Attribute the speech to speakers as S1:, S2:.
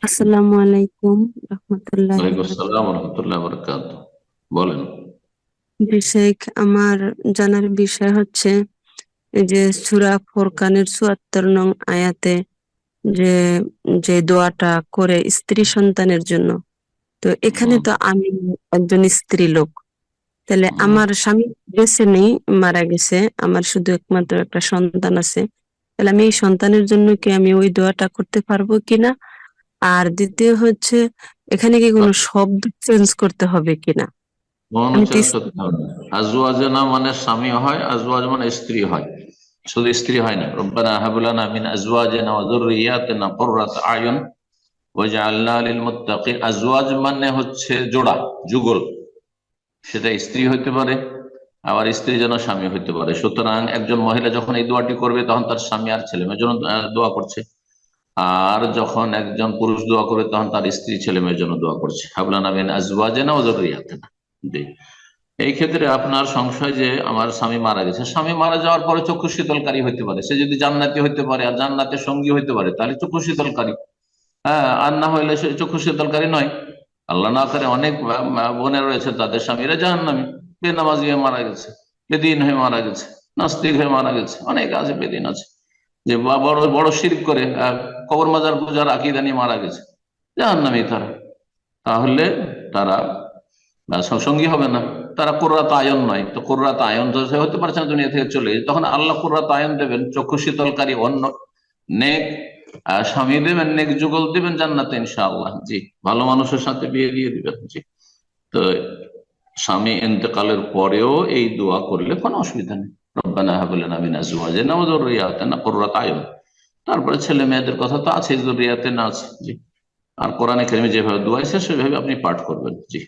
S1: আসসালামু আলাইকুম রহমতুল্লাহি।
S2: ওয়ালাইকুম আসসালাম রহমতুল্লাহ বরকাত। বলেন।
S1: শেখ, আমার জানার বিষয় হচ্ছে এই যে সূরা ফুরকানের ৭৪ নং আয়াতে যে যে দোয়াটা করে স্ত্রী সন্তানের জন্য। তো এখানে
S2: হুম,
S1: তো আমি একজন স্ত্রী লোক, তাহলে
S2: হুম।
S1: আমার স্বামী বেঁচে নেই, মারা গেছে, আমার শুধু একমাত্র একটা সন্তান আছে। তাহলে আমি এই সন্তানের জন্য কি আমি ওই দোয়াটা করতে পারবো কিনা? আর দ্বিতীয় হচ্ছে, এখানে কি কোনো শব্দ চেঞ্জ করতে হবে কিনা?
S2: কোনো
S1: আমি তো
S2: চেঞ্জ করতে হবে না। আজওয়াজনা মানে স্বামী হয়, আজওয়াজ মানে স্ত্রী হয়। শুধু স্ত্রী হয় না। রব্বানা হাব লানা মিন আজওয়াজিনা ওয়া যুররিয়াতিনা কুররাতা আয়ুন ওয়াজআলনা লিল মুত্তাকিন। আজওয়াজ মানে হচ্ছে জোড়া, যুগল। সেটা স্ত্রী হইতে পারে, আবার স্ত্রী যেন স্বামী হইতে পারে। সুতরাং একজন মহিলা যখন এই দোয়াটি করবে তখন তার স্বামী আর ছেলে মেয়ের জন্য দোয়া করছে। আর যখন একজন পুরুষ দোয়া করবে তখন তার স্ত্রী ছেলে মেয়ের জন্য দোয়া করছে। হাবলানা মিন আজওয়াজিনা ওয়া যুররিয়াতিনা। জি। এই ক্ষেত্রে আপনার সংশয় যে আমার স্বামী মারা গেছে, স্বামী মারা যাওয়ার পরে চক্ষু শীতলকারী হইতে পারে। সে যদি জান্নাতি হইতে পারে আর জান্নাতের সঙ্গী হইতে পারে তাহলে চক্ষু শীতলকারী। হ্যাঁ, আর না হইলে সে চক্ষু শীতলকারী নয়। আল্লাহ না করে অনেক বোনের রয়েছে, তাদের স্বামীরা জাহান্নামী, বেনামাজি হয়ে মারা গেছে, বেদিন হয়ে মারা গেছে, নাস্তিক হয়ে মারা গেছে, অনেক আছে, বেদিন আছে যে বড় বড় শিরক করে কবর মাজার পূজার আকীদা নিয়ে মারা গেছে, জাহান্নামী তারা। তাহলে তারা সঙ্গী হবে না, তারা কুররাত আয়ন নয়। তো কুররাত আয়ন তো সে হতে পারছে না, দুনিয়া থেকে চলে গেছে, তখন আল্লাহ কুররাত আয়ন দেবেন, চক্ষু শীতলকারী অন্য নেক স্বামী দেবেন, নেক যুগল দিবেন জান্নাতে ইনশাআল্লাহ। জি। ভালো মানুষের সাথে বিয়ে দিয়ে দিবেন। জি। তো স্বামী ইন্তেকালের পরেও এই দোয়া করলে কোনো অসুবিধা নেই। রব্বানা হাব লানা মিন আজওয়াজিনা ওয়া যুররিয়াতিনা কুররাতা আয়ুন। তারপরে ছেলে মেয়েদের কথা তো আছে, যুররিয়াতিনা আছে। জি। আর কোরআনে কারিমে যেভাবে দোয়া আছে সেভাবে আপনি পাঠ করবেন। জি।